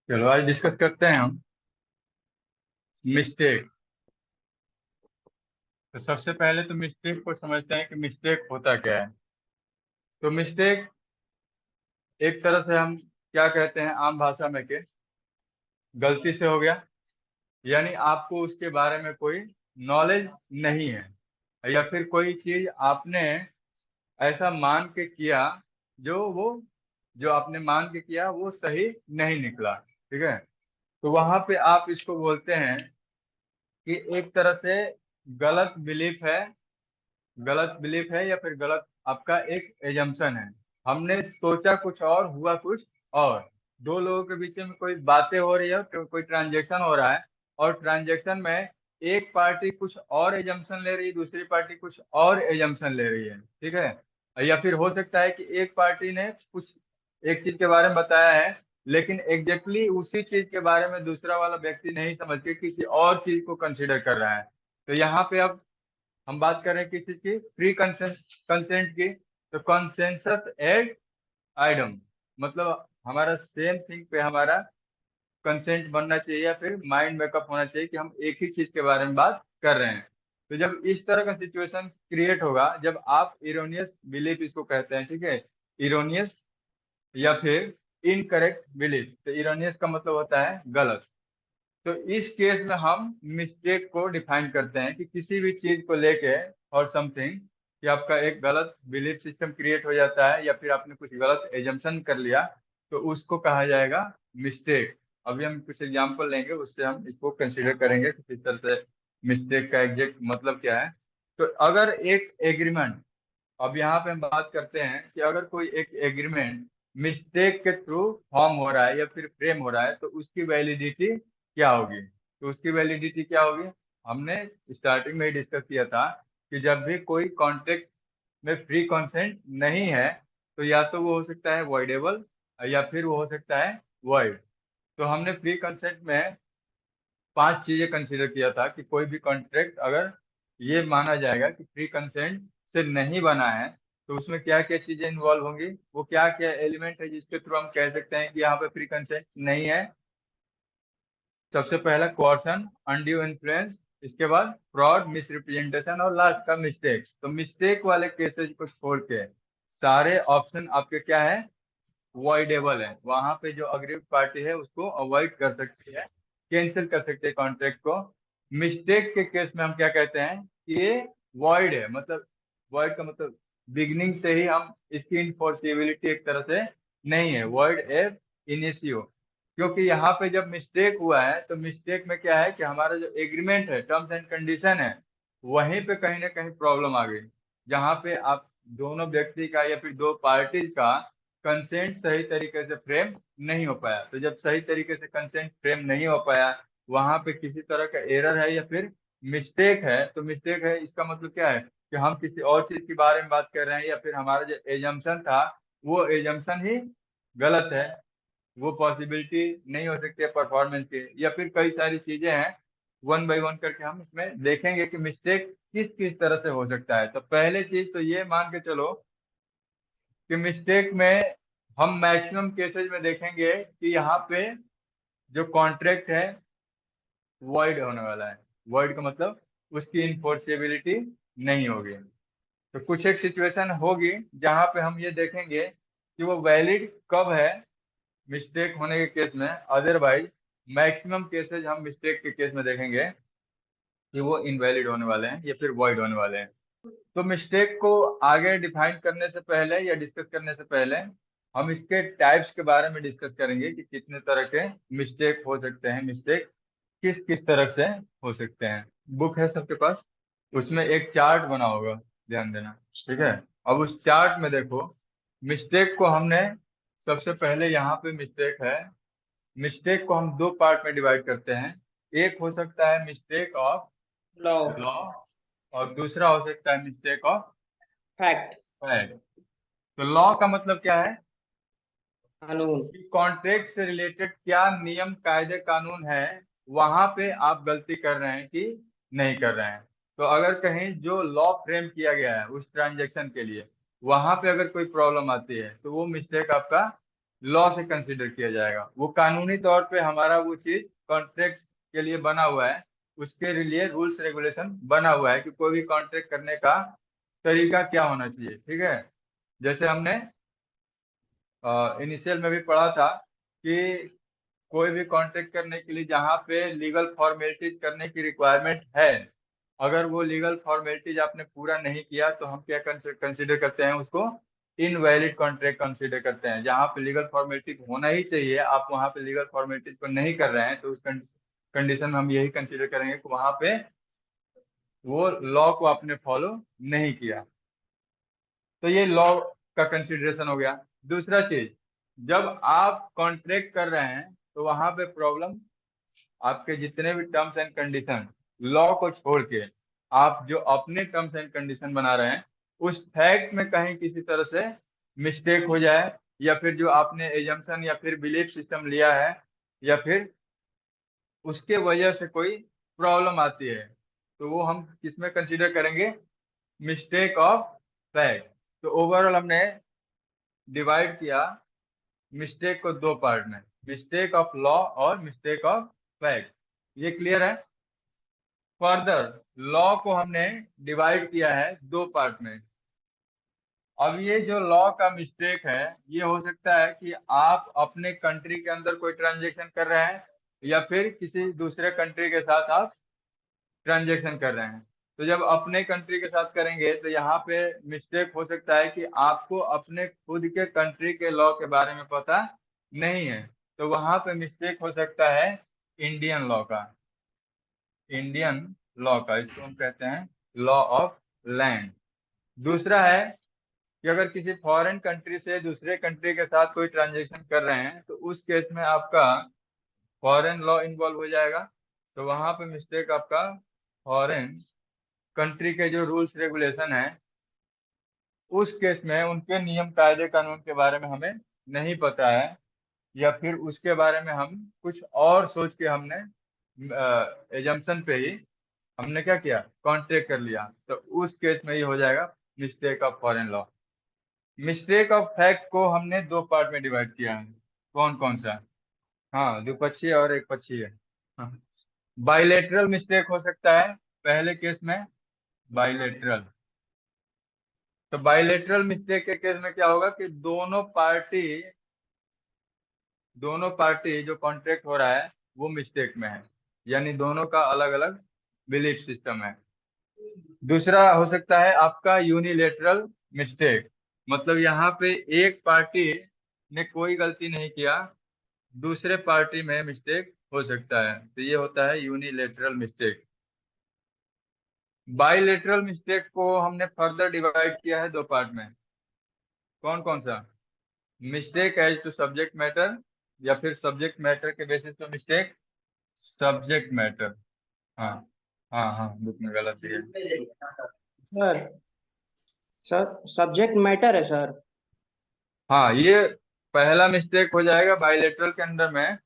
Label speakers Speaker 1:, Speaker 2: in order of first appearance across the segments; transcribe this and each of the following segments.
Speaker 1: चलो आज डिस्कस करते हैं हम मिस्टेक। तो सबसे पहले तो मिस्टेक को समझते हैं कि मिस्टेक होता क्या है। तो मिस्टेक एक तरह से हम क्या कहते हैं आम भाषा में कि गलती से हो गया, यानी आपको उसके बारे में कोई नॉलेज नहीं है, या फिर कोई चीज आपने ऐसा मान के किया जो आपने मान के किया वो सही नहीं निकला। ठीक है, तो वहां पे आप इसको बोलते हैं कि एक तरह से गलत बिलीफ है, गलत बिलीफ है या फिर गलत आपका एक एजम्पशन है। हमने सोचा कुछ और हुआ कुछ और। दो लोगों के बीच में कोई बातें हो रही है, कोई ट्रांजेक्शन हो रहा है, और ट्रांजेक्शन में एक पार्टी कुछ और एजम्पशन ले रही है, दूसरी पार्टी कुछ और एजम्पशन ले रही है। ठीक है, या फिर हो सकता है कि एक पार्टी ने कुछ एक चीज के बारे में बताया है, लेकिन एग्जैक्टली उसी चीज के बारे में दूसरा वाला व्यक्ति नहीं समझ के किसी और चीज को कंसिडर कर रहा है। तो यहाँ पे अब हम बात कर रहे हैं किस चीज की, प्री कंसेंट की। तो कंसेंसस एड आइडम मतलब हमारा सेम थिंग पे हमारा कंसेंट बनना चाहिए, या फिर माइंड मेकअप होना चाहिए कि हम एक ही चीज के बारे में बात कर रहे हैं। तो जब इस तरह का सिचुएशन क्रिएट होगा, जब आप इरोनियस बिलीफ इसको कहते हैं, ठीक है, इरोनियस या फिर इनकरेक्ट बिलीफ। तो इरोनियस का मतलब होता है गलत। तो इस केस में हम मिस्टेक को डिफाइन करते हैं कि किसी भी चीज को लेके और समथिंग, कि आपका एक गलत बिलीफ सिस्टम क्रिएट हो जाता है या फिर आपने कुछ गलत एजम्पशन कर लिया, तो उसको कहा जाएगा मिस्टेक। अभी हम कुछ एग्जांपल लेंगे, उससे हम इसको कंसीडर करेंगे कि किस तरह से मिस्टेक का एग्जैक्ट मतलब क्या है। तो अगर एक एग्रीमेंट, अब यहाँ पे हम बात करते हैं कि अगर कोई एक एग्रीमेंट मिस्टेक के थ्रू फॉर्म हो रहा है या फिर फ्रेम हो रहा है, तो उसकी वैलिडिटी क्या होगी। तो उसकी वैलिडिटी क्या होगी, हमने स्टार्टिंग में ही डिस्कस किया था कि जब भी कोई कॉन्ट्रैक्ट में फ्री कंसेंट नहीं है, तो या तो वो हो सकता है वॉइडेबल या फिर वो हो सकता है वॉइड। तो हमने फ्री कंसेंट में पांच चीजें कंसीडर किया था कि कोई भी कॉन्ट्रैक्ट अगर ये माना जाएगा कि फ्री कंसेंट से नहीं बना है, तो उसमें क्या क्या चीजें इन्वॉल्व होंगी, वो क्या क्या एलिमेंट है जिसके थ्रू हम कह सकते हैं कि यहाँ पे फ्री कंसेंट नहीं है। सबसे पहला कोर्सन, अनड्यू इन्फ्लुएंस, इसके बाद फ्रॉड, मिसरिप्रेजेंटेशन, और लास्ट का मिस्टेक। तो मिस्टेक वाले केसेस को छोड़ के सारे ऑप्शन आपके क्या है, वॉइडेबल है। वहां पे जो अग्रीड पार्टी है उसको अवॉइड कर सकती है, कैंसिल कर सकते हैं कॉन्ट्रैक्ट को। मिस्टेक के केस में हम क्या कहते हैं कि ये वॉइड है, मतलब वॉइड का मतलब बिगनिंग से ही हम इसकी इनफोर्सिबिलिटी एक तरह से नहीं है, वॉइड एब इनिशियो। क्योंकि यहाँ पे जब मिस्टेक हुआ है, तो मिस्टेक में क्या है कि हमारा जो एग्रीमेंट है, टर्म्स एंड कंडीशन है, वहीं पे कहीं ना कहीं प्रॉब्लम आ गई, जहाँ पे आप दोनों व्यक्ति का या फिर दो पार्टीज का कंसेंट सही तरीके से फ्रेम नहीं हो पाया। तो जब सही तरीके से कंसेंट फ्रेम नहीं हो पाया, वहां पे किसी तरह का एरर है या फिर मिस्टेक है। तो मिस्टेक है इसका मतलब क्या है कि हम किसी और चीज के बारे में बात कर रहे हैं, या फिर हमारा जो एजम्पशन था वो एजम्पशन ही गलत है, वो पॉसिबिलिटी नहीं हो सकती है परफॉर्मेंस की, या फिर कई सारी चीजें हैं। वन बाय वन करके हम इसमें देखेंगे कि मिस्टेक किस किस तरह से हो सकता है। तो पहले चीज तो ये मान के चलो कि मिस्टेक में हम मैक्सिमम केसेस में देखेंगे कि यहाँ पे जो कॉन्ट्रैक्ट है वॉइड होने वाला है। वॉइड का मतलब उसकी इन्फोर्सेबिलिटी नहीं होगी। तो कुछ एक सिचुएशन होगी जहाँ पे हम ये देखेंगे कि वो वैलिड कब है मिस्टेक होने के केस में। अदरवाइज मैक्सिमम केसेस हम मिस्टेक के केस में देखेंगे कि वो इनवैलिड होने वाले हैं या फिर वॉइड होने वाले हैं। तो मिस्टेक को आगे डिफाइन करने से पहले या डिस्कस करने से पहले हम इसके टाइप्स के बारे में डिस्कस करेंगे कि कितने तरह के मिस्टेक हो सकते हैं, मिस्टेक किस किस तरह से हो सकते हैं। बुक है सबके पास, उसमें एक चार्ट बना होगा, ध्यान देना। ठीक है, अब उस चार्ट में देखो, मिस्टेक को हमने सबसे पहले यहाँ पे मिस्टेक है, मिस्टेक को हम दो पार्ट में डिवाइड करते हैं। एक हो सकता है मिस्टेक ऑफ
Speaker 2: लॉ,
Speaker 1: लॉ, और दूसरा हो सकता है मिस्टेक ऑफ
Speaker 2: फैक्ट,
Speaker 1: फैक्ट। तो लॉ का मतलब क्या है
Speaker 2: कानून।
Speaker 1: कि कॉन्ट्रैक्ट से रिलेटेड क्या नियम कायदे कानून है, वहां पे आप गलती कर रहे हैं कि नहीं कर रहे हैं। तो अगर कहीं जो लॉ फ्रेम किया गया है उस ट्रांजैक्शन के लिए, वहां पे अगर कोई प्रॉब्लम आती है, तो वो मिस्टेक आपका लॉ से कंसीडर किया जाएगा। वो कानूनी तौर पे हमारा वो चीज कॉन्ट्रैक्ट के लिए बना हुआ है, उसके लिए रूल्स रेगुलेशन बना हुआ है कि कोई भी कॉन्ट्रैक्ट करने का तरीका क्या होना चाहिए। ठीक है, जैसे हमने इनिशियल में भी पढ़ा था कि कोई भी कॉन्ट्रैक्ट करने के लिए जहाँ पे लीगल फॉर्मेलिटीज करने की रिक्वायरमेंट है, अगर वो लीगल फॉर्मेलिटीज आपने पूरा नहीं किया तो हम क्या कंसीडर करते हैं, उसको इनवैलिड कॉन्ट्रैक्ट कंसीडर करते हैं। जहाँ पे लीगल फॉर्मेलिटीज होना ही चाहिए, आप वहाँ पे लीगल फॉर्मेलिटीज को नहीं कर रहे हैं, तो उस कंडीशन में हम यही कंसीडर करेंगे कि वहाँ पे वो लॉ को आपने फॉलो नहीं किया। तो ये लॉ का कंसीडरेशन हो गया। दूसरा चीज, जब आप कॉन्ट्रैक्ट कर रहे हैं तो वहां पे प्रॉब्लम, आपके जितने भी टर्म्स एंड कंडीशन, लॉ को छोड़ के आप जो अपने टर्म्स एंड कंडीशन बना रहे हैं, उस फैक्ट में कहीं किसी तरह से मिस्टेक हो जाए, या फिर जो आपने एजम्पशन या फिर बिलीफ सिस्टम लिया है, या फिर उसके वजह से कोई प्रॉब्लम आती है, तो वो हम किसमें कंसीडर करेंगे, मिस्टेक ऑफ फैक्ट। तो ओवरऑल हमने डिवाइड किया मिस्टेक को दो पार्ट में, मिस्टेक ऑफ लॉ और मिस्टेक ऑफ फैक्ट। ये क्लियर है। फर्दर लॉ को हमने डिवाइड किया है दो पार्ट में। अब ये जो लॉ का मिस्टेक है, ये हो सकता है कि आप अपने कंट्री के अंदर कोई ट्रांजेक्शन कर रहे हैं, या फिर किसी दूसरे कंट्री के साथ आप ट्रांजेक्शन कर रहे हैं। तो जब अपने कंट्री के साथ करेंगे तो यहाँ पे मिस्टेक हो सकता है कि आपको अपने खुद के कंट्री के लॉ के बारे में पता नहीं है, तो वहां पे मिस्टेक हो सकता है इंडियन लॉ का। इंडियन लॉ का, इसको हम कहते हैं लॉ ऑफ लैंड। दूसरा है कि अगर किसी फॉरेन कंट्री से दूसरे कंट्री के साथ कोई ट्रांजेक्शन कर रहे हैं, तो उस केस में आपका फॉरेन लॉ इन्वॉल्व हो जाएगा। तो वहां पे मिस्टेक आपका फॉरेन कंट्री के जो रूल्स रेगुलेशन है, उस केस में उनके नियम कायदे कानून के बारे में हमें नहीं पता है, या फिर उसके बारे में हम कुछ और सोच के हमने एजम्पशन पे ही हमने क्या किया, कॉन्ट्रैक्ट कर लिया, तो उस केस में ये हो जाएगा mistake of foreign law. Mistake of fact को हमने दो पार्ट में डिवाइड किया है। कौन कौन सा? हाँ, द्विपक्षीय और एक पक्षीय। हाँ। बाइलेटरल मिस्टेक हो सकता है पहले केस में, बाइलेटरल। तो बाइलेटरल मिस्टेक के केस में क्या होगा कि दोनों पार्टी जो कॉन्ट्रैक्ट हो रहा है वो मिस्टेक में है, यानी दोनों का अलग अलग बिलीफ सिस्टम है। दूसरा हो सकता है आपका यूनिलेटरल मिस्टेक, मतलब यहाँ पे एक पार्टी ने कोई गलती नहीं किया, दूसरे पार्टी में मिस्टेक हो सकता है, तो ये होता है यूनिलेटरल मिस्टेक। बाइलेटरल मिस्टेक को हमने फर्दर डिवाइड किया है दो पार्ट में। कौन कौन सा? Mistake as to subject matter, या फिर सब्जेक्ट मैटर के बेसिस पे मिस्टेक, सब्जेक्ट मैटर। हाँ हाँ हाँ, बुक में गलत दिया है।
Speaker 2: सर सर सब्जेक्ट मैटर है सर।
Speaker 1: हाँ, ये पहला मिस्टेक हो जाएगा बाइलेटरल के अंदर में,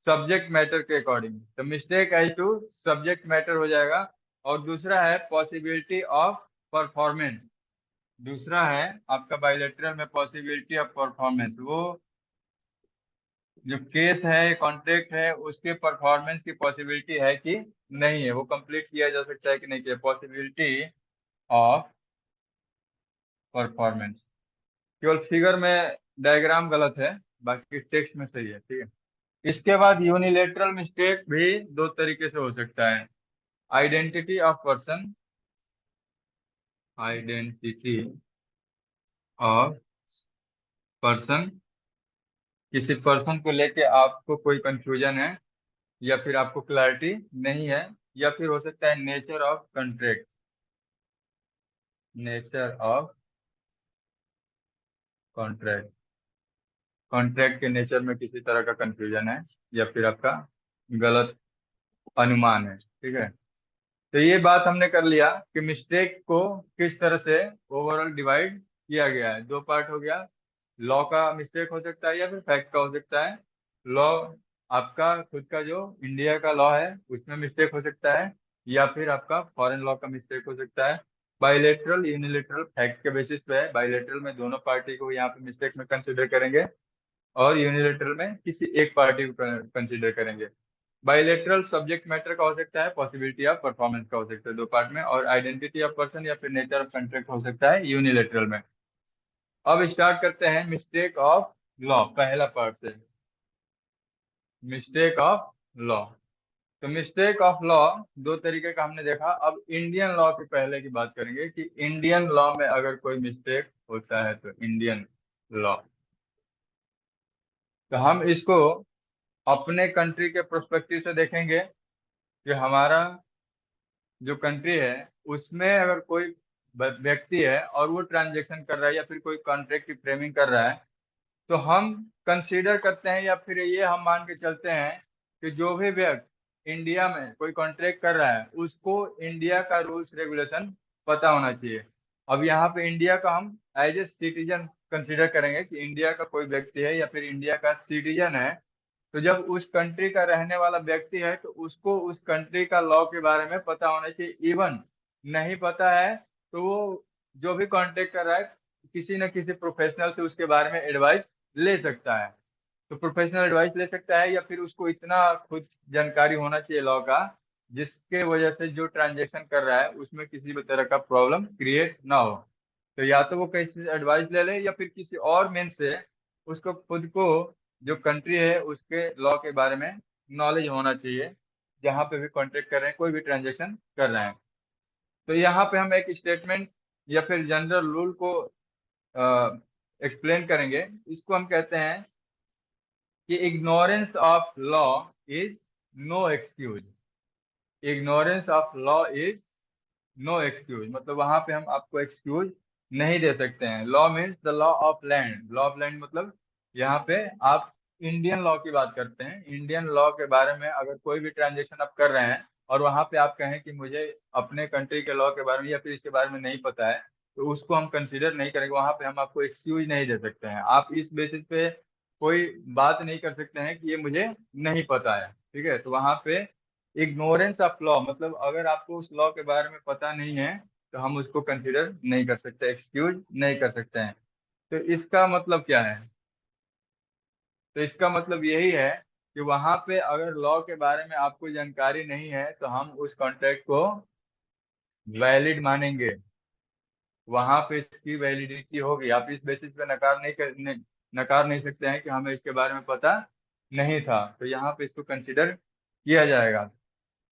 Speaker 1: सब्जेक्ट मैटर के अकॉर्डिंग, तो mistake as to subject matter हो जाएगा। और दूसरा है पॉसिबिलिटी ऑफ परफॉर्मेंस। दूसरा है आपका बाइलेटरल में पॉसिबिलिटी ऑफ परफॉर्मेंस, वो जो केस है, कॉन्ट्रैक्ट है, उसके परफॉर्मेंस की पॉसिबिलिटी है कि नहीं है, वो कंप्लीट किया जा सकता है कि नहीं किया, पॉसिबिलिटी ऑफ परफॉर्मेंस। केवल फिगर में डायग्राम गलत है, बाकी टेक्स्ट में सही है। ठीक है। इसके बाद यूनिलेटरल मिस्टेक भी दो तरीके से हो सकता है। Identity of person, identity of person, किसी पर्सन को लेके आपको कोई कंफ्यूजन है, या फिर आपको क्लैरिटी नहीं है, या फिर हो सकता है nature of contract, nature of contract, contract के नेचर में किसी तरह का कंफ्यूजन है, या फिर आपका गलत अनुमान है। ठीक है। तो ये बात हमने कर लिया कि मिस्टेक को किस तरह से ओवरऑल डिवाइड किया गया है। दो पार्ट हो गया, लॉ का मिस्टेक हो सकता है या फिर फैक्ट का हो सकता है। लॉ आपका खुद का जो इंडिया का लॉ है उसमें मिस्टेक हो सकता है, या फिर आपका फॉरेन लॉ का मिस्टेक हो सकता है। बाइलेटरल यूनिलेटरल फैक्ट के बेसिस पे है, बाइलेटरल में दोनों पार्टी को यहाँ पे मिस्टेक में कंसिडर करेंगे, और यूनिलेटरल में किसी एक पार्टी को कंसिडर करेंगे। बाइलेटरल सब्जेक्ट मैटर का हो सकता है, पॉसिबिलिटी ऑफ परफॉर्मेंस का हो सकता है, दो पार्ट में, और आइडेंटिटी ऑफ पर्सन या फिर नेचर ऑफ कॉन्ट्रैक्ट हो सकता है यूनिलेटरल में। अब स्टार्ट करते हैं मिस्टेक ऑफ लॉ, पहला पार्ट से, मिस्टेक ऑफ लॉ। तो मिस्टेक ऑफ लॉ दो तरीके का हमने देखा। अब इंडियन लॉ के पहले की बात करेंगे कि इंडियन लॉ में अगर कोई मिस्टेक होता है तो इंडियन लॉ, तो हम इसको अपने कंट्री के प्रोस्पेक्टिव से देखेंगे कि हमारा जो कंट्री है उसमें अगर कोई व्यक्ति है और वो ट्रांजेक्शन कर रहा है या फिर कोई कॉन्ट्रैक्ट की फ्रेमिंग कर रहा है, तो हम कंसीडर करते हैं या फिर ये हम मान के चलते हैं कि जो भी व्यक्ति इंडिया में कोई कॉन्ट्रैक्ट कर रहा है उसको इंडिया का रूल्स रेगुलेशन पता होना चाहिए। अब यहाँ पे इंडिया का हम एज ए सिटीजन कंसीडर करेंगे कि इंडिया का कोई व्यक्ति है या फिर इंडिया का सिटीजन है, तो जब उस कंट्री का रहने वाला व्यक्ति है तो उसको उस कंट्री का लॉ के बारे में पता होना चाहिए। इवन नहीं पता है तो वो जो भी कॉन्टेक्ट कर रहा है किसी न किसी प्रोफेशनल से उसके बारे में एडवाइस ले सकता है। तो प्रोफेशनल एडवाइस ले सकता है या फिर उसको इतना खुद जानकारी होना चाहिए लॉ का जिसके वजह से जो ट्रांजेक्शन कर रहा है उसमें किसी भी तरह का प्रॉब्लम क्रिएट ना हो। तो या तो वो किसी से एडवाइस ले ले या फिर किसी और मीन से उसको खुद को जो कंट्री है उसके लॉ के बारे में नॉलेज होना चाहिए जहाँ पे भी कॉन्टेक्ट कर रहे हैं, कोई भी ट्रांजेक्शन कर रहे हैं। तो यहाँ पे हम एक स्टेटमेंट या फिर जनरल रूल को एक्सप्लेन करेंगे। इसको हम कहते हैं कि ignorance of law is no excuse. Ignorance of law is no excuse, मतलब वहां पे हम आपको एक्सक्यूज नहीं दे सकते हैं। Law means the law of land. Law of land मतलब यहाँ पे आप इंडियन लॉ की बात करते हैं। इंडियन लॉ के बारे में अगर कोई भी ट्रांजेक्शन आप कर रहे हैं और वहां पे आप कहें कि मुझे अपने कंट्री के लॉ के बारे में या फिर इसके बारे में नहीं पता है, तो उसको हम कंसीडर नहीं करेंगे। वहां पे हम आपको एक्सक्यूज नहीं दे सकते हैं। आप इस बेसिस पे कोई बात नहीं कर सकते हैं कि ये मुझे नहीं पता है, ठीक है। तो वहां पे इग्नोरेंस ऑफ लॉ मतलब अगर आपको उस लॉ के बारे में पता नहीं है तो हम उसको कंसीडर नहीं कर सकते, एक्सक्यूज नहीं कर सकते हैं। तो इसका मतलब क्या है? तो इसका मतलब यही है कि वहां पे अगर लॉ के बारे में आपको जानकारी नहीं है तो हम उस कॉन्ट्रैक्ट को वैलिड मानेंगे। वहां पे इसकी वैलिडिटी होगी। आप इस बेसिस पे नकार नहीं सकते हैं कि हमें इसके बारे में पता नहीं था, तो यहाँ पे इसको कंसिडर किया जाएगा।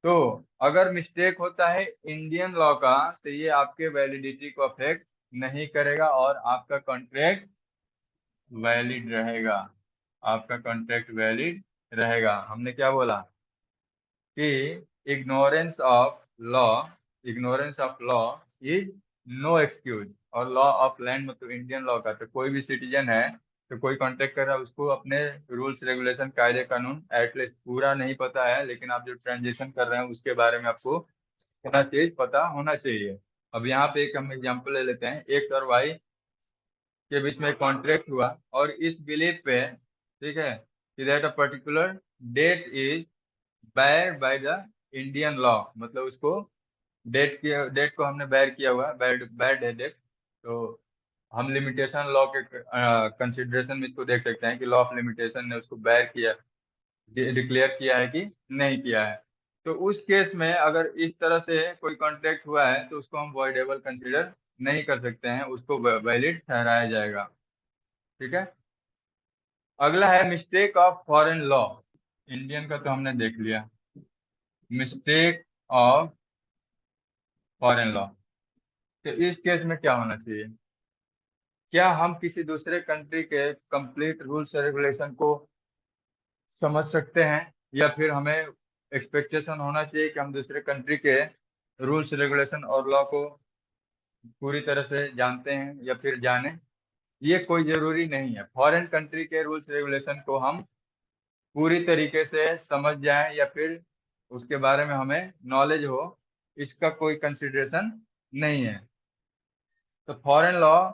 Speaker 1: तो अगर मिस्टेक होता है इंडियन लॉ का तो ये आपके वैलिडिटी को अफेक्ट नहीं करेगा और आपका कॉन्ट्रैक्ट वैलिड रहेगा। आपका कॉन्ट्रैक्ट वैलिड रहेगा। हमने क्या बोला कि ignorance of law, ignorance of law is no excuse. और लॉ ऑफ लैंड मतलब इंडियन लॉ का, तो कोई भी सिटीजन है तो कोई कॉन्टेक्ट कर रहा है उसको अपने रूल्स रेगुलेशन कायदे कानून एटलीस्ट पूरा नहीं पता है, लेकिन आप जो ट्रांजेक्शन कर रहे हैं उसके बारे में आपको होना चाहिए, पता होना चाहिए। अब यहाँ पे एक हम एग्जांपल ले लेते हैं। एक्स और वाई के बीच में कॉन्ट्रैक्ट हुआ और इस बिलीफ पे, ठीक है, कि that a particular date is bar by the Indian law, मतलब उसको डेट को हमने बैर किया हुआ है, बैड है डेट। तो हम लिमिटेशन लॉ के कंसिडरेशन में इसको देख सकते हैं कि लॉ ऑफ लिमिटेशन ने उसको बैर किया, डिक्लेयर किया है कि नहीं किया है। तो उस केस में अगर इस तरह से कोई कॉन्ट्रैक्ट हुआ है तो उसको हम वॉइडेबल कंसिडर नहीं कर सकते हैं, उसको वैलिड ठहराया जाएगा, ठीक है। अगला है mistake of foreign law. Indian का तो हमने देख लिया। मिस्टेक ऑफ फॉरेन लॉ, तो इस केस में क्या होना चाहिए? क्या हम किसी दूसरे कंट्री के कंप्लीट रूल्स रेगुलेशन को समझ सकते हैं या फिर हमें एक्सपेक्टेशन होना चाहिए कि हम दूसरे कंट्री के रूल्स रेगुलेशन और लॉ को पूरी तरह से जानते हैं या फिर जाने? ये कोई जरूरी नहीं है। फॉरेन कंट्री के रूल्स रेगुलेशन को हम पूरी तरीके से समझ जाएं या फिर उसके बारे में हमें नॉलेज हो, इसका कोई कंसिडरेशन नहीं है। तो फॉरेन लॉ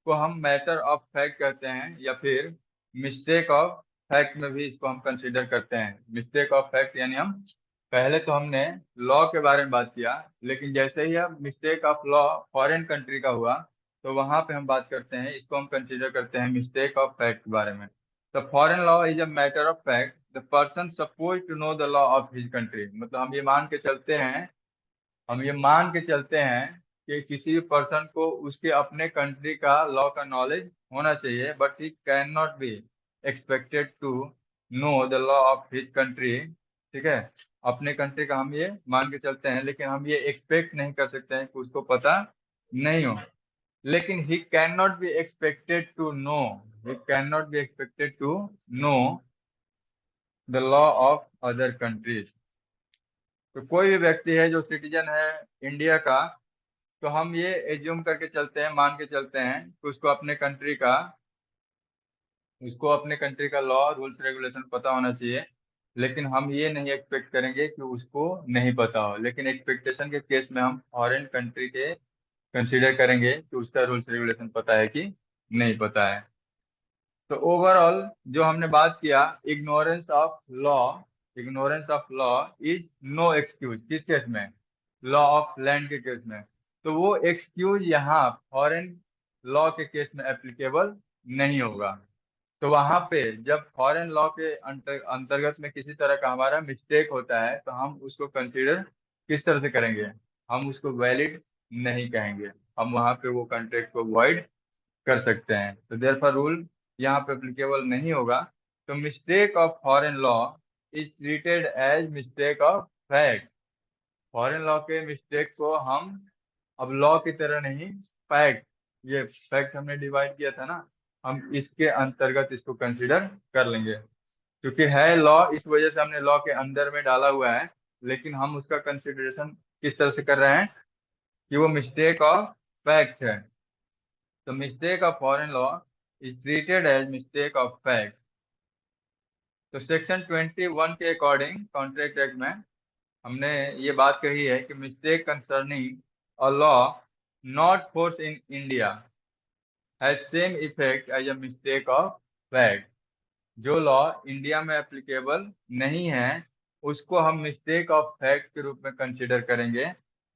Speaker 1: को हम मैटर ऑफ फैक्ट कहते हैं या फिर मिस्टेक ऑफ फैक्ट में भी इसको हम कंसीडर करते हैं। मिस्टेक ऑफ फैक्ट यानी हम पहले तो हमने लॉ के बारे में बात किया, लेकिन जैसे ही अब mistake of law foreign country का हुआ तो वहां पे हम बात करते हैं, इसको हम कंसीडर करते हैं मिस्टेक ऑफ फैक्ट के बारे में। The foreign law is a matter of fact the person suppose to know the law of his country. मतलब हम ये मान के चलते हैं कि किसी पर्सन को उसके अपने कंट्री का लॉ का नॉलेज होना चाहिए, but he can not be expected to know the law of his country. ठीक है, अपने कंट्री का हम ये मान के चलते हैं, लेकिन हम ये एक्सपेक्ट नहीं कर सकते हैं कि उसको पता नहीं हो। लेकिन he can not be expected to know, he can not be expected to know the law of other countries. तो कोई भी व्यक्ति है जो सिटीजन है इंडिया का, तो हम ये एज्यूम करके चलते हैं, मान के चलते हैं कि उसको अपने कंट्री का लॉ रूल्स रेगुलेशन पता होना चाहिए। लेकिन हम ये नहीं एक्सपेक्ट करेंगे कि उसको नहीं पता हो, लेकिन एक्सपेक्टेशन के केस में हम फॉरेन कंट्री के कंसीडर करेंगे कि उसका रूल्स रेगुलेशन पता है कि नहीं पता है। तो ओवरऑल जो हमने बात किया, ignorance of law is no excuse. किस केस में? लॉ ऑफ लैंड के केस में। तो वो एक्सक्यूज यहाँ फॉरेन लॉ के केस में एप्लीकेबल नहीं होगा। तो वहां पे जब फॉरेन लॉ के अंतर्गत में किसी तरह का हमारा मिस्टेक होता है, तो हम उसको कंसीडर किस तरह से करेंगे? हम उसको वैलिड नहीं कहेंगे, हम वहां पे वो कॉन्ट्रैक्ट को वॉइड कर सकते हैं। तो देयरफॉर रूल यहाँ पे एप्लीकेबल नहीं होगा। तो mistake of foreign law is treated as mistake of fact. Foreign law के मिस्टेक को हम अब लॉ की तरह नहीं, फैक्ट, ये फैक्ट हमने डिवाइड किया था ना, हम इसके अंतर्गत इसको कंसीडर कर लेंगे। क्योंकि है लॉ, इस वजह से हमने लॉ के अंदर में डाला हुआ है, लेकिन हम उसका कंसिडरेशन किस तरह से कर रहे हैं कि वो मिस्टेक ऑफ फैक्ट है। तो mistake of foreign law is treated as mistake of fact. तो सेक्शन 21 के अकॉर्डिंग कॉन्ट्रैक्ट एक्ट में हमने ये बात कही है कि mistake concerning a law not force in India has same effect as a mistake of fact. जो लॉ इंडिया में एप्लीकेबल नहीं है, उसको हम मिस्टेक ऑफ फैक्ट के रूप में कंसीडर करेंगे।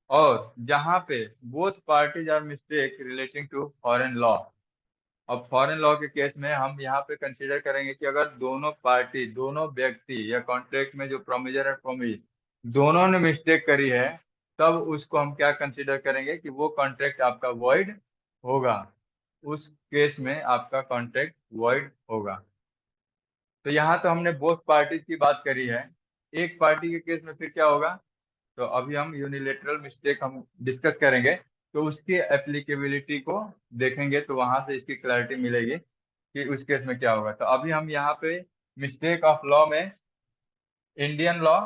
Speaker 1: और जहां पे both parties are mistake relating to foreign law, अब फॉरेन लॉ के केस में हम यहाँ पे कंसीडर करेंगे कि अगर दोनों पार्टी, दोनों व्यक्ति या कॉन्ट्रैक्ट में जो प्रोमीजर है प्रोमीज, दोनों ने मिस्टेक करी है, तब उसको हम क्या कंसीडर करेंगे कि वो कॉन्ट्रैक्ट आपका वॉइड होगा। उस केस में आपका कॉन्ट्रैक्ट वॉइड होगा। तो यहाँ तो हमने बोथ पार्टीज की बात करी है। एक पार्टी के केस में फिर क्या होगा? तो अभी हम यूनिलेटरल मिस्टेक हम डिस्कस करेंगे, तो उसकी एप्लीकेबिलिटी को देखेंगे, तो वहां से इसकी क्लैरिटी मिलेगी कि उस केस में क्या होगा। तो अभी हम यहाँ पे मिस्टेक ऑफ लॉ में इंडियन लॉ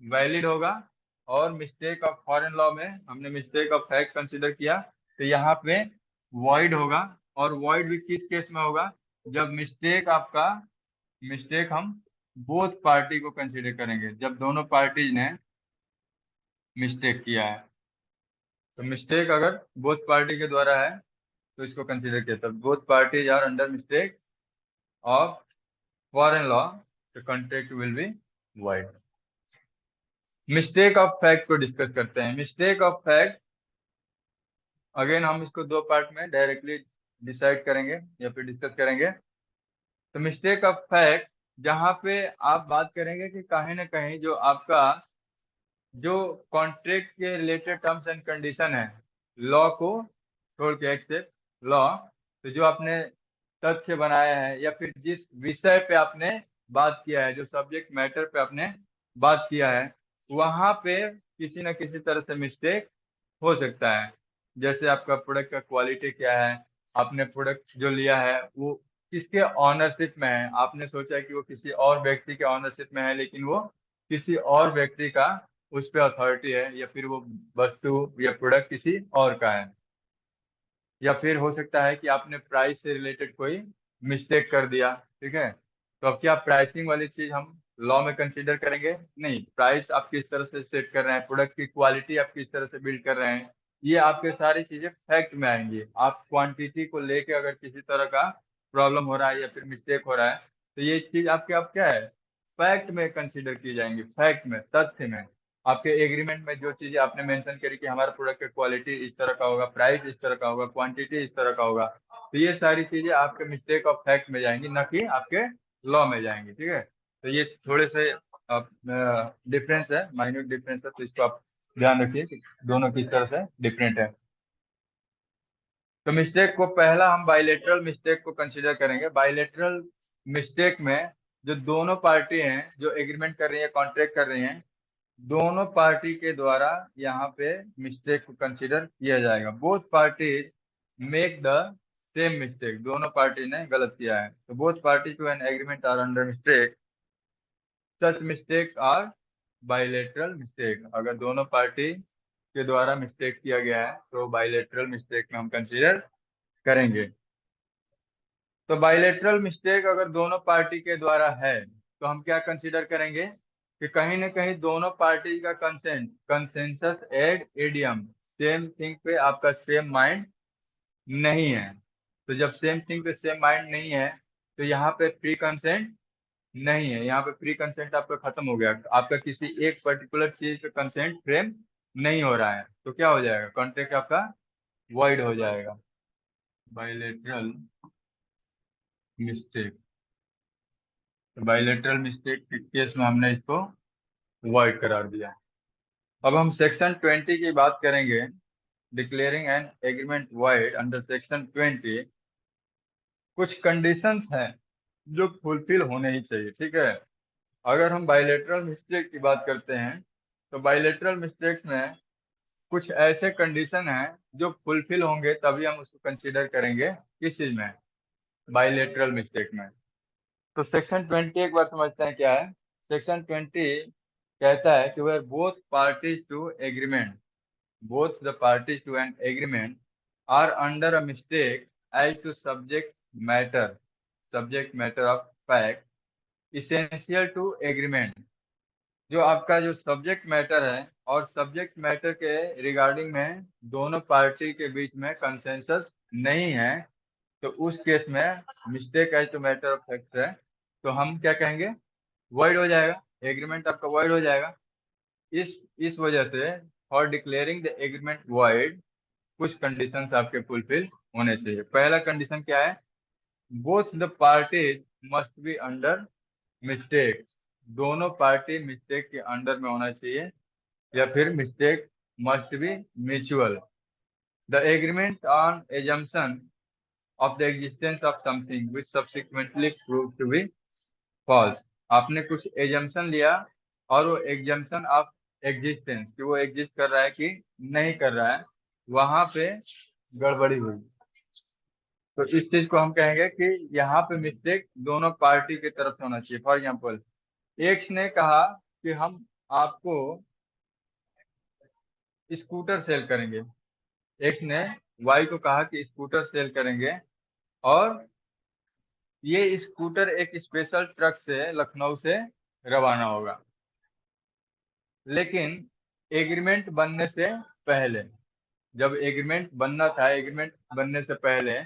Speaker 1: वैलिड होगा, और मिस्टेक ऑफ फॉरेन लॉ में हमने मिस्टेक ऑफ फैक्ट कंसिडर किया, तो यहाँ पे वॉइड होगा। और वॉइड भी किस केस में होगा? जब मिस्टेक हम बोथ पार्टी को कंसिडर करेंगे, जब दोनों पार्टीज ने मिस्टेक किया है। तो मिस्टेक अगर बोथ पार्टी के द्वारा है तो इसको कंसीडर किया, तब both parties are under mistake of foreign law, the contract will be void. Mistake of fact को डिस्कस करते हैं। मिस्टेक ऑफ फैक्ट अगेन हम इसको दो पार्ट में डायरेक्टली डिसाइड करेंगे या फिर डिस्कस करेंगे। तो मिस्टेक ऑफ फैक्ट जहाँ पे आप बात करेंगे कि कहीं ना कहीं जो आपका जो कॉन्ट्रैक्ट के रिलेटेड टर्म्स एंड कंडीशन है, लॉ को छोड़ के, एक्सेप्ट लॉ, तो जो आपने तथ्य बनाया है या फिर जिस विषय पे आपने बात किया है, जो सब्जेक्ट मैटर पे आपने बात किया है, वहां पे किसी न किसी तरह से मिस्टेक हो सकता है। जैसे आपका प्रोडक्ट का क्वालिटी क्या है, आपने प्रोडक्ट जो लिया है वो किसके ऑनरशिप में है, आपने सोचा कि वो किसी और व्यक्ति के ऑनरशिप में है, लेकिन वो किसी और व्यक्ति का उस पर अथॉरिटी है, या फिर वो वस्तु या प्रोडक्ट किसी और का है। या फिर हो सकता है कि आपने प्राइस से रिलेटेड कोई मिस्टेक कर दिया। ठीक है, तो अब क्या प्राइसिंग वाली चीज हम लॉ में कंसीडर करेंगे? नहीं। प्राइस आप किस तरह से सेट कर रहे हैं, प्रोडक्ट की क्वालिटी आप किस तरह से बिल्ड कर रहे हैं, ये आपके सारी चीजें फैक्ट में आएंगी। आप क्वांटिटी को लेके अगर किसी तरह का प्रॉब्लम हो रहा है या फिर मिस्टेक हो रहा है, तो ये चीज आपके अब क्या है, फैक्ट में कंसीडर की जाएंगी, फैक्ट में, तथ्य में। आपके एग्रीमेंट में जो चीजें आपने मेंशन करी कि हमारा प्रोडक्ट का क्वालिटी इस तरह का होगा, प्राइस इस तरह का होगा, क्वांटिटी इस तरह का होगा, तो ये सारी चीजें आपके मिस्टेक ऑफ फैक्ट में जाएंगी, न कि आपके लॉ में जाएंगी। ठीक है, तो ये थोड़े से डिफरेंस है, माइन्यूट डिफरेंस है, तो इसको आप ध्यान रखिए कि दोनों किस तरह से डिफरेंट है। तो मिस्टेक को पहला हम बाइलेटरल मिस्टेक को कंसीडर करेंगे। बाइलेटरल मिस्टेक में जो दोनों पार्टी हैं जो एग्रीमेंट कर रही है, कॉन्ट्रैक्ट कर रही हैं, दोनों पार्टी के द्वारा यहाँ पे मिस्टेक को कंसीडर किया जाएगा। Both party make the same mistake, दोनों पार्टी ने गलत किया है, तो both party to an agreement are under mistake, such mistakes are bilateral mistake. अगर दोनों पार्टी के द्वारा मिस्टेक किया गया है तो बाइलेटरल मिस्टेक में हम कंसीडर करेंगे। तो बाइलेटरल मिस्टेक अगर दोनों पार्टी के द्वारा है तो हम क्या कंसीडर करेंगे कि कहीं ना कहीं दोनों पार्टी का consensus ad idem, same thing पे आपका सेम माइंड नहीं है। तो जब सेम थिंग पे सेम माइंड नहीं है तो यहाँ पे प्री कंसेंट नहीं है, यहाँ पे प्री कंसेंट आपका खत्म हो गया, आपका किसी एक पर्टिकुलर चीज पे कंसेंट फ्रेम नहीं हो रहा है, तो क्या हो जाएगा, कॉन्ट्रैक्ट आपका वॉइड हो जाएगा। बाइलेटरल मिस्टेक, बाइलेटरल मिस्टेक के केस में हमने इसको वॉइड करार दिया। अब हम सेक्शन 20 की बात करेंगे, declaring an agreement void under section 20। कुछ कंडीशंस हैं जो फुलफिल होने ही चाहिए। ठीक है, अगर हम बाइलेटरल मिस्टेक की बात करते हैं तो बाइलेटरल मिस्टेक्स में कुछ ऐसे कंडीशन हैं जो फुलफिल होंगे तभी हम उसको कंसीडर करेंगे किस चीज में, बाइलेटरल मिस्टेक में। तो सेक्शन 20 एक बार समझते हैं क्या है। सेक्शन 20 कहता है कि where both parties to agreement, both the parties to an agreement are under a mistake as to subject matter of fact essential to agreement. जो आपका जो सब्जेक्ट मैटर है और सब्जेक्ट मैटर के रिगार्डिंग में दोनों पार्टी के बीच में कंसेंसस नहीं है, तो उस केस में mistake as to matter of fact है, तो हम क्या कहेंगे, वॉइड हो जाएगा, एग्रीमेंट आपका वॉइड हो जाएगा। इस वजह से for declaring the agreement void कुछ कंडीशंस आपके फुलफिल होने चाहिए। पहला कंडीशन क्या है, both the parties must be under mistake, दोनों पार्टी मिस्टेक के अंडर में होना चाहिए, या फिर mistake must be mutual. The agreement on assumption of the existence of something which subsequently prove to be false. आपने कुछ एजम्पशन लिया और वो एग्जम्पशन ऑफ एग्जिस्टेंस कि वो एग्जिस्ट कर रहा है कि नहीं कर रहा है, वहां पे गड़बड़ी हुई, तो इस चीज को हम कहेंगे कि यहाँ पे मिस्टेक दोनों पार्टी की तरफ से होना चाहिए। फॉर एग्जाम्पल, एक्स ने कहा कि हम आपको स्कूटर सेल करेंगे, एक्स ने वाई को कहा कि स्कूटर सेल करेंगे, और ये स्कूटर एक स्पेशल ट्रक से लखनऊ से रवाना होगा। लेकिन एग्रीमेंट बनने से पहले, जब एग्रीमेंट बनना था, एग्रीमेंट बनने से पहले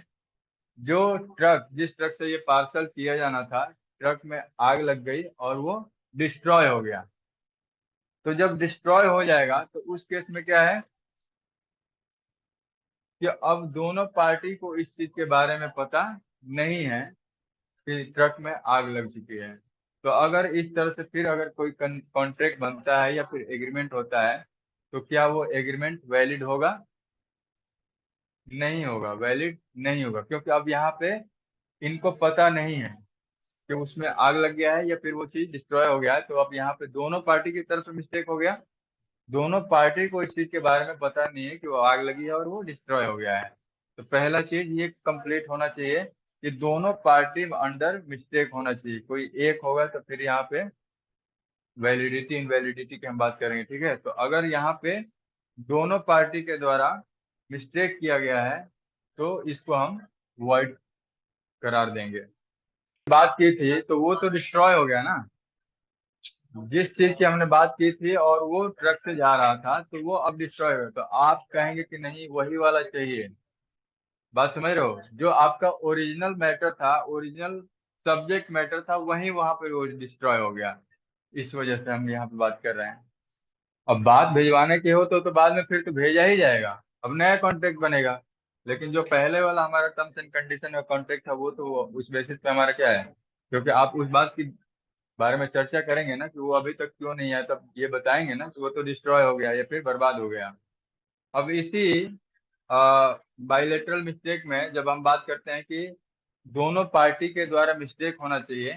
Speaker 1: जो ट्रक, जिस ट्रक से ये पार्सल किया जाना था, ट्रक में आग लग गई और वो डिस्ट्रॉय हो गया। तो जब डिस्ट्रॉय हो जाएगा तो उस केस में क्या है कि अब दोनों पार्टी को इस चीज के बारे में पता नहीं है कि ट्रक में आग लग चुकी है। तो अगर इस तरह से फिर अगर कोई कॉन्ट्रैक्ट बनता है या फिर एग्रीमेंट होता है, तो क्या वो एग्रीमेंट वैलिड होगा, नहीं होगा, वैलिड नहीं होगा, क्योंकि अब यहाँ पे इनको पता नहीं है कि उसमें आग लग गया है या फिर वो चीज डिस्ट्रॉय हो गया है। तो अब यहाँ पे दोनों पार्टी की तरफ से मिस्टेक हो गया, दोनों पार्टी को इस चीज के बारे में पता नहीं है कि वो आग लगी है और वो डिस्ट्रॉय हो गया है। तो पहला चीज ये कंप्लीट होना चाहिए कि दोनों पार्टी अंडर मिस्टेक होना चाहिए, कोई एक होगा तो फिर यहाँ पे वैलिडिटी इनवैलिडिटी की हम बात करेंगे। ठीक है, तो अगर यहाँ पे दोनों पार्टी के द्वारा मिस्टेक किया गया है तो इसको हम वॉइड करार देंगे। बात की थी तो वो तो डिस्ट्रॉय हो गया ना, जिस चीज की हमने बात की थी और वो ट्रक से जा रहा था तो वो अब डिस्ट्रॉय हो गया, तो आप कहेंगे कि नहीं वही वाला चाहिए। बात समझ रहे हो, जो आपका ओरिजिनल मैटर था, ओरिजिनल सब्जेक्ट मैटर था, वही वहां पे वो डिस्ट्रॉय हो गया, इस वजह से हम यहाँ पे बात कर रहे हैं। अब बात भिजवाने की हो तो बाद में फिर तो भेजा ही जाएगा, अब नया कॉन्ट्रैक्ट बनेगा। लेकिन जो पहले वाला हमारा टर्म्स एंड कंडीशन का कॉन्ट्रैक्ट था वो तो उस बेसिस पे हमारा क्या है, क्योंकि आप उस बात की बारे में चर्चा करेंगे ना कि वो अभी तक क्यों नहीं आया, तब ये बताएंगे ना कि वो तो डिस्ट्रॉय हो गया या फिर बर्बाद हो गया। अब इसी बाइलेटरल मिस्टेक में जब हम बात करते हैं कि दोनों पार्टी के द्वारा मिस्टेक होना चाहिए,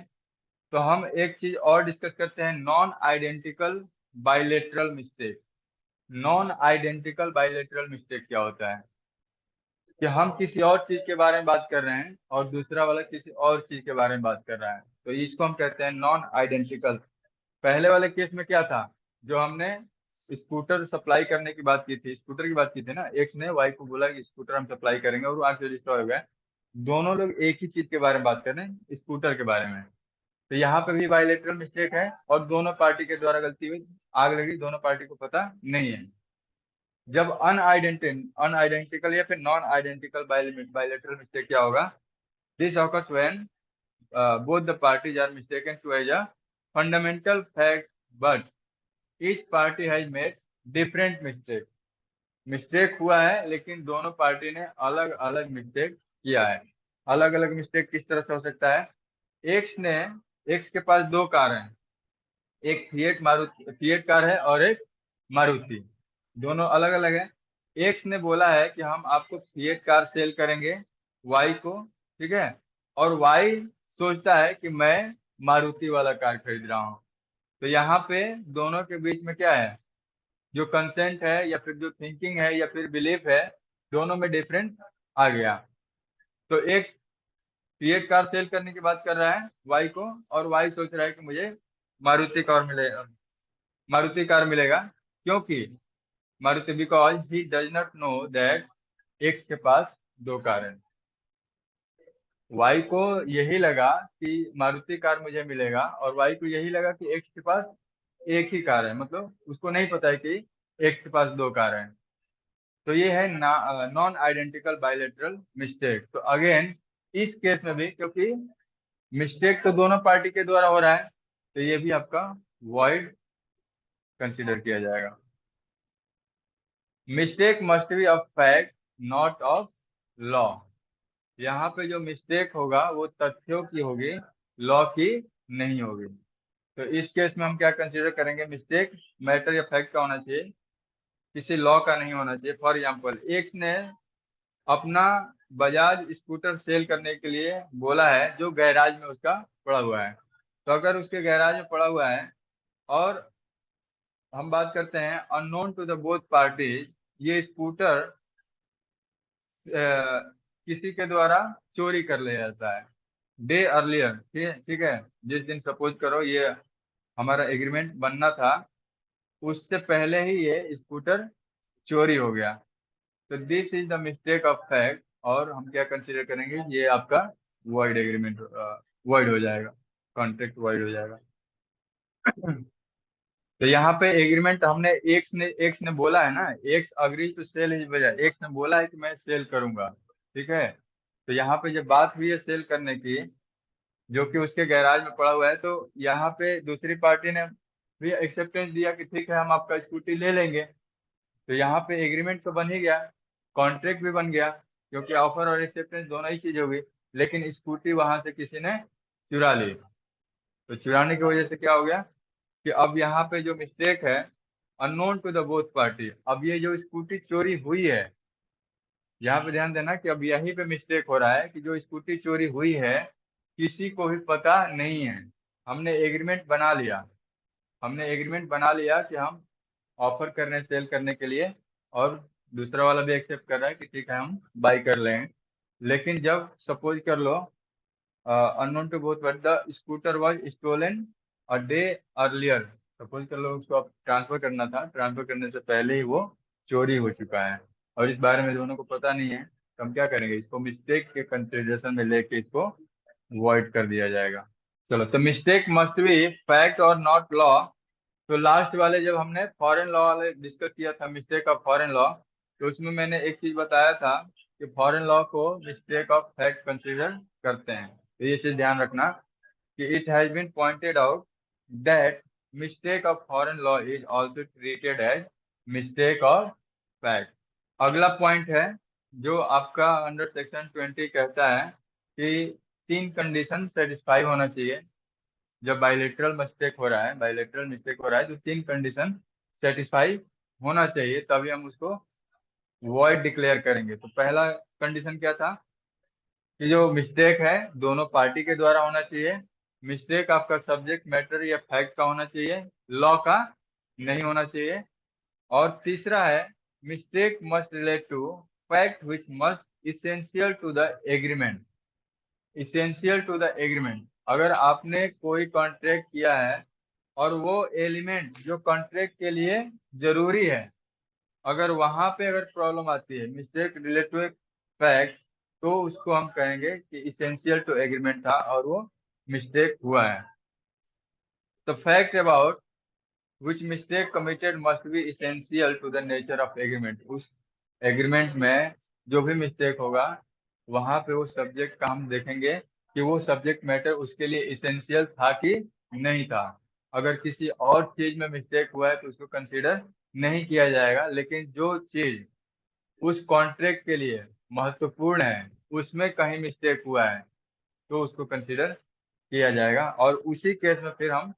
Speaker 1: तो हम एक चीज और डिस्कस करते हैं, non identical bilateral mistake. Non identical bilateral mistake क्या होता है कि हम किसी और चीज के बारे में बात कर रहे हैं और दूसरा वाला किसी और चीज के बारे में बात कर रहा है, तो इसको हम कहते हैं नॉन आइडेंटिकल। पहले वाले केस में क्या था, जो हमने स्कूटर सप्लाई करने की बात की थी, स्कूटर की बात की थी ना, एक्स ने वाई को बोला कि स्कूटर हम सप्लाई करेंगे और वो आग से डिस्ट्रॉय हो गया। दोनों लोग एक ही चीज के बारे में बात कर रहे हैं, स्कूटर के बारे में। तो यहाँ पे भी बाइलेटरल मिस्टेक है और दोनों पार्टी के द्वारा गलती हुई, आग लगी, दोनों पार्टी को पता नहीं है। जब अनआइडेंटिकल या फिर नॉन आइडेंटिकल बाइलेटरल मिस्टेक क्या होगा, this occurs when both the parties are mistaken to as a fundamental fact, but each party has made different mistake। Mistake हुआ है लेकिन दोनों पार्टी ने अलग अलग मिस्टेक किया है। अलग अलग मिस्टेक किस तरह से हो सकता है, एक्स ने एक्स के पास दो कार हैं, एक फिएट कार है और एक मारुति, दोनों अलग अलग है। एक्स ने बोला है कि हम आपको फिएट कार सेल करेंगे वाई को, ठीक है, और वाई सोचता है कि मैं मारुति वाला कार खरीद रहा हूँ। तो यहाँ पे दोनों के बीच में क्या है, जो कंसेंट है या फिर जो थिंकिंग है या फिर बिलीफ है, दोनों में डिफरेंस आ गया। तो एक्स फिएट कार सेल करने की बात कर रहा है वाई को, और वाई सोच रहा है कि मुझे मारुति कार मिलेगा, मारुति कार मिलेगा, क्योंकि Maruti, because he does not know that x के पास दो कार है। वाई को यही लगा कि मारुति कार मुझे मिलेगा और वाई को यही लगा कि एक्स के पास एक ही कार है, मतलब उसको नहीं पता है कि एक्स के पास दो कार है। तो ये है नॉन आइडेंटिकल बाइलेटरल मिस्टेक। तो अगेन इस केस में भी क्योंकि मिस्टेक तो दोनों पार्टी के द्वारा हो रहा है, तो ये भी आपका वॉइड कंसिडर किया जाएगा। Mistake must B of fact not of law. यहाँ पे जो मिस्टेक होगा वो तथ्यों की होगी, लॉ की नहीं होगी। तो इस केस में हम क्या कंसीडर करेंगे, मिस्टेक मैटर या फैक्ट का होना चाहिए, किसी लॉ का नहीं होना चाहिए। फॉर एग्जाम्पल, एक्स ने अपना बजाज स्कूटर सेल करने के लिए बोला है जो गैराज में उसका पड़ा हुआ है। तो अगर उसके गैराज में पड़ा हुआ है और हम बात करते हैं unknown to the both parties, ये स्कूटर किसी के द्वारा चोरी कर लिया जाता है डे अर्लियर, ठीक ठीक है, जिस दिन सपोज करो ये हमारा एग्रीमेंट बनना था, उससे पहले ही ये स्कूटर चोरी हो गया। तो this is the mistake of fact, और हम क्या कंसीडर करेंगे, ये आपका वॉइड एग्रीमेंट, वॉइड हो जाएगा, कॉन्ट्रैक्ट वॉइड हो जाएगा। तो यहाँ पे एग्रीमेंट हमने एक्स ने बोला है ना, X agree to sell his Bajaj, X ने बोला है कि मैं सेल करूंगा, ठीक है। तो यहाँ पे जब बात हुई है सेल करने की, जो कि उसके गैराज में पड़ा हुआ है, तो यहाँ पे दूसरी पार्टी ने भी एक्सेप्टेंस दिया कि ठीक है हम आपका स्कूटी ले लेंगे। तो यहाँ पे एग्रीमेंट तो बन ही गया, कॉन्ट्रैक्ट भी बन गया, क्योंकि ऑफर और एक्सेप्टेंस दोनों ही चीज हो गई। लेकिन स्कूटी वहां से किसी ने चुरा ली, तो चुराने की वजह से क्या हो गया कि अब यहाँ पे जो मिस्टेक है, unknown to the both party, अब ये जो स्कूटी चोरी हुई है, यहाँ पे ध्यान देना कि अब यहीं पे मिस्टेक हो रहा है कि जो स्कूटी चोरी हुई है किसी को भी पता नहीं है। हमने एग्रीमेंट बना लिया, हमने एग्रीमेंट बना लिया कि हम ऑफर कर रहे हैं सेल करने के लिए, और दूसरा वाला भी एक्सेप्ट कर रहा है कि ठीक है हम बाई कर लें। लेकिन जब सपोज कर लो unknown to both but the scooter was stolen a day earlier, suppose कर लो उसको आप ट्रांसफर करना था, ट्रांसफर करने से पहले ही वो चोरी हो चुका है और इस बारे में दोनों को पता नहीं है, तो हम क्या करेंगे, इसको मिस्टेक के कंसिडरेशन में लेके इसको वॉइड कर दिया जाएगा। चलो, तो मिस्टेक मस्ट बी फैक्ट और नॉट लॉ। तो लास्ट वाले जब हमने फॉरेन लॉ वाले डिस्कस किया था, मिस्टेक ऑफ फॉरेन लॉ, तो उसमें मैंने एक चीज बताया था कि फॉरेन लॉ को मिस्टेक ऑफ फैक्ट कंसीडर करते हैं। तो ये चीज ध्यान रखना कि it has been pointed out that mistake of foreign law is also treated as mistake of fact. अगला पॉइंट है जो आपका अंडर सेक्शन 20 कहता है कि 3 कंडीशन सेटिस्फाई होना चाहिए। जब बायलेटरल मिस्टेक हो रहा है, बायलेटरल मिस्टेक हो रहा है तो 3 कंडीशन सेटिस्फाई होना चाहिए, तभी हम उसको वॉइड डिक्लेयर करेंगे। तो पहला कंडीशन क्या था कि जो मिस्टेक है दोनों पार्टी के द्वारा होना चाहिए, मिस्टेक आपका सब्जेक्ट मैटर या फैक्ट का होना चाहिए, लॉ का नहीं होना चाहिए। और तीसरा है mistake must relate to fact which must essential to the agreement. Essential to the agreement, अगर आपने कोई कॉन्ट्रैक्ट किया है और वो एलिमेंट जो कॉन्ट्रैक्ट के लिए जरूरी है, अगर वहां पे अगर प्रॉब्लम आती है, मिस्टेक रिलेट टू फैक्ट, तो उसको हम कहेंगे कि इसेंशियल टू एग्रीमेंट था और वो मिस्टेक हुआ है। The fact about which mistake committed must be essential to the nature of agreement. उस एग्रीमेंट में जो भी मिस्टेक होगा वहां पे वो सब्जेक्ट का हम देखेंगे कि वो सब्जेक्ट मैटर उसके लिए इसेंशियल था कि नहीं था। अगर किसी और चीज में मिस्टेक हुआ है तो उसको कंसीडर नहीं किया जाएगा, लेकिन जो चीज उस कॉन्ट्रैक्ट के लिए महत्वपूर्ण है उसमें कहीं मिस्टेक हुआ है तो उसको कंसीडर किया जाएगा, और उसी केस में फिर हम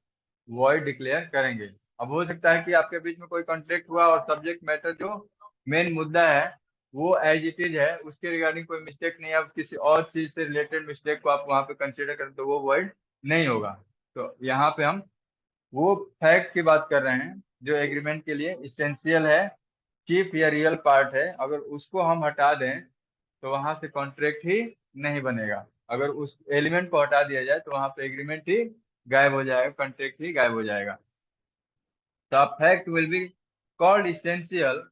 Speaker 1: वॉइड डिक्लेयर करेंगे। अब हो सकता है कि आपके बीच में कोई कॉन्ट्रैक्ट हुआ और सब्जेक्ट मैटर जो मेन मुद्दा है वो एज इट इज है, उसके रिगार्डिंग कोई मिस्टेक नहीं है, अब किसी और चीज से रिलेटेड मिस्टेक को आप वहां पे कंसीडर करें तो वो वॉइड नहीं होगा। तो यहाँ पे हम वो फैक्ट की बात कर रहे हैं जो एग्रीमेंट के लिए इसेंशियल है, चीफ या रियल पार्ट है, अगर उसको हम हटा दें तो वहां से कॉन्ट्रैक्ट ही नहीं बनेगा। अगर उस एलिमेंट को हटा दिया जाए तो वहां पे एग्रीमेंट ही गायब हो जाएगा, कॉन्ट्रैक्ट ही गायब हो जाएगा। The fact will be called essential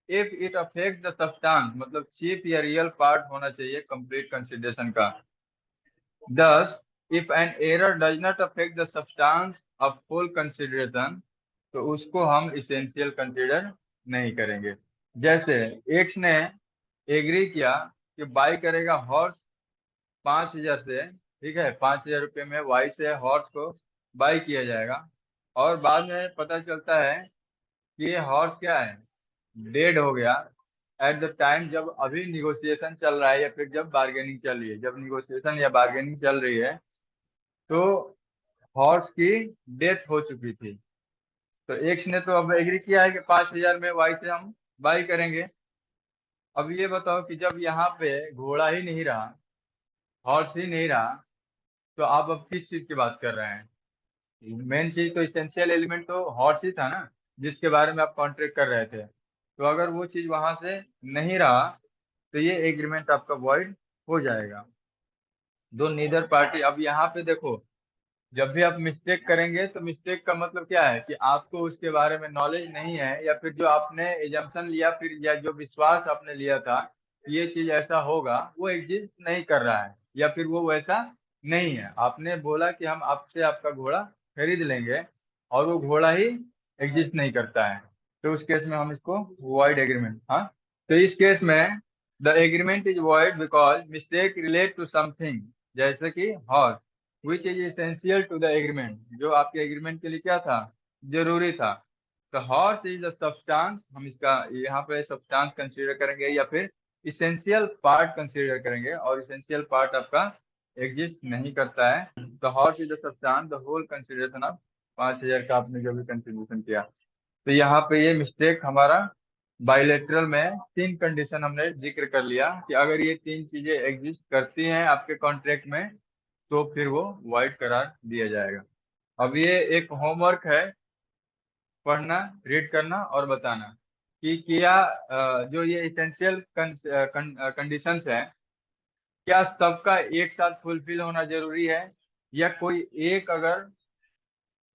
Speaker 1: if it affect the substance, मतलब चीफ या रियल पार्ट होना चाहिए कंप्लीट कंसिडरेशन का। Thus, if an error does not affect the substance of full consideration, तो उसको हम essential consider नहीं करेंगे। जैसे एक्स ने एग्री किया कि बाई करेगा हॉर्स 5,000 से, ठीक है, 5,000 रुपये में वाई से हॉर्स को बाई किया जाएगा, और बाद में पता चलता है कि ये हॉर्स क्या है, डेड हो गया। एट द टाइम जब अभी निगोशिएशन चल रहा है या फिर जब बार्गेनिंग चल रही है, जब निगोशिएशन या बार्गेनिंग चल रही है तो हॉर्स की डेथ हो चुकी थी। तो एक्स ने तो अब एग्री किया है कि 5,000 में वाई से हम बाई करेंगे। अब ये बताओ कि जब यहाँ पे घोड़ा ही नहीं रहा, हॉर्स ही नहीं रहा, तो आप अब किस चीज की बात कर रहे हैं? मेन चीज तो इसेंशियल एलिमेंट तो हॉर्स ही था ना, जिसके बारे में आप कॉन्ट्रैक्ट कर रहे थे। तो अगर वो चीज वहां से नहीं रहा तो ये एग्रीमेंट आपका वॉइड हो जाएगा। दो नीदर पार्टी, अब यहाँ पे देखो, जब भी आप मिस्टेक करेंगे तो मिस्टेक का मतलब क्या है कि आपको उसके बारे में नॉलेज नहीं है, या फिर जो आपने एजम्पशन लिया फिर या जो विश्वास आपने लिया था कि ये चीज ऐसा होगा वो एग्जिस्ट नहीं कर रहा है, या फिर वो वैसा नहीं है। आपने बोला कि हम आपसे आपका घोड़ा खरीद लेंगे और वो घोड़ा ही एग्जिस्ट नहीं करता है, तो उस केस में हम इसको वॉइड एग्रीमेंट, हाँ। तो इस केस में the agreement is void because mistake relate to something, जैसे कि horse which is essential to the agreement, जो आपके एग्रीमेंट के लिए क्या था, जरूरी था। तो हॉर्स इज द सब्सटेंस, हम इसका यहाँ पे सब्सटेंस कंसीडर करेंगे या फिर इसेंशियल पार्ट कंसीडर करेंगे, और इसेंशियल पार्ट आपका एग्जिस्ट नहीं करता है। तो horse is the substance the whole consideration of 5,000 का आपने जो भी कंट्रीब्यूशन किया। तो यहाँ पे ये मिस्टेक हमारा बाइलेटरल में 3 कंडीशन हमने जिक्र कर लिया कि अगर ये 3 चीजें एग्जिस्ट करती हैं आपके कॉन्ट्रैक्ट में तो फिर वो वाइड करार दिया जाएगा। अब ये एक होमवर्क है, पढ़ना, रीड करना और बताना कि क्या जो ये इसेंशियल कंडीशंस है क्या सबका एक साथ फुलफिल होना जरूरी है, या कोई एक अगर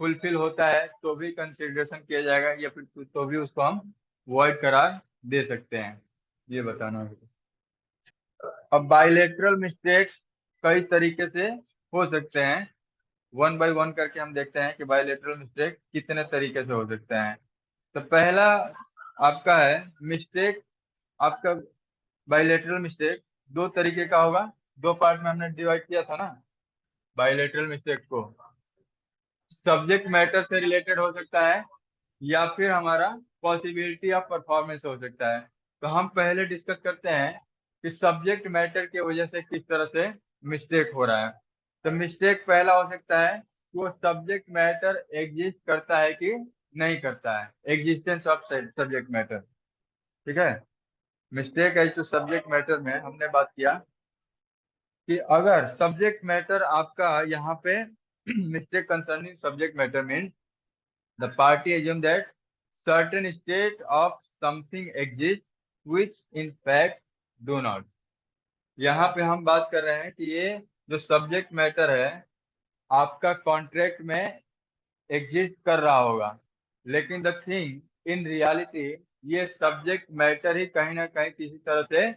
Speaker 1: फुलफिल होता है तो भी कंसिडरेशन किया जाएगा, या फिर तो भी उसको हम वॉइड करार दे सकते हैं, ये बताना है। अब बाइलेटरल मिस्टेक्स कई तरीके से हो सकते हैं, वन बाय वन करके हम देखते हैं कि बायलेटरल मिस्टेक कितने तरीके से हो सकते हैं। तो पहला आपका है मिस्टेक, आपका बायलेटरल मिस्टेक 2 तरीके का होगा, 2 पार्ट में हमने डिवाइड किया था ना बायलेटरल मिस्टेक को। सब्जेक्ट मैटर से रिलेटेड हो सकता है या फिर हमारा पॉसिबिलिटी ऑफ परफॉर्मेंस हो सकता है। तो हम पहले डिस्कस करते हैं कि सब्जेक्ट मैटर की वजह से किस तरह से मिस्टेक हो रहा है। तो मिस्टेक पहला हो सकता है कि वो सब्जेक्ट मैटर एग्जिस्ट करता है कि नहीं करता है, एग्जिस्टेंस ऑफ सब्जेक्ट मैटर। ठीक है, मिस्टेक है तो सब्जेक्ट मैटर में हमने बात किया कि अगर सब्जेक्ट मैटर आपका यहाँ पे mistake concerning subject matter means the party assume that certain state of something exist which in fact do not. यहाँ पे हम बात कर रहे हैं कि ये जो सब्जेक्ट मैटर है आपका कॉन्ट्रैक्ट में एग्जिस्ट कर रहा होगा, लेकिन द थिंग इन रियलिटी ये सब्जेक्ट मैटर ही कहीं ना कहीं किसी तरह से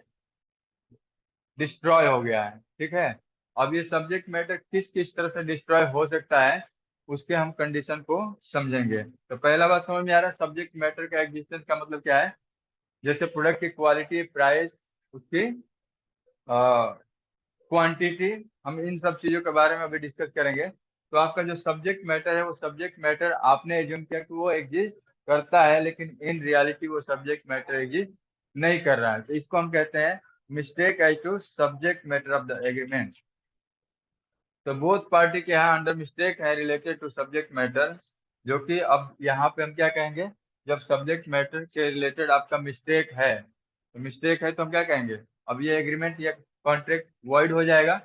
Speaker 1: डिस्ट्रॉय हो गया है। ठीक है, अब ये सब्जेक्ट मैटर किस किस तरह से डिस्ट्रॉय हो सकता है उसके हम कंडीशन को समझेंगे। तो पहला बात समझ में आ रहा है सब्जेक्ट मैटर का एग्जिस्टेंस का मतलब क्या है। जैसे प्रोडक्ट की क्वालिटी, प्राइस, उसकी क्वांटिटी, हम इन सब चीजों के बारे में अभी डिस्कस करेंगे। तो आपका जो सब्जेक्ट मैटर है वो सब्जेक्ट मैटर आपने एज्यूम किया कि वो एग्जिस्ट करता है, लेकिन इन रियलिटी वो सब्जेक्ट मैटर एग्जिस्ट नहीं कर रहा है। तो इसको हम कहते हैं mistake as to subject matter of the agreement. तो बोथ पार्टी के यहाँ अंडर मिस्टेक है रिलेटेड टू सब्जेक्ट मैटर, जो कि अब यहाँ पे हम क्या कहेंगे, जब सब्जेक्ट मैटर के रिलेटेड आपका मिस्टेक है, तो मिस्टेक है तो हम क्या कहेंगे, अब ये एग्रीमेंट या कॉन्ट्रैक्ट वॉइड हो जाएगा।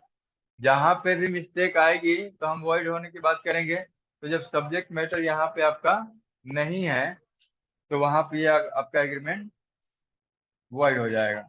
Speaker 1: जहां पे भी मिस्टेक आएगी तो हम वॉइड होने की बात करेंगे। तो जब सब्जेक्ट मैटर यहाँ पे आपका नहीं है तो वहां पे आपका एग्रीमेंट वॉइड हो जाएगा।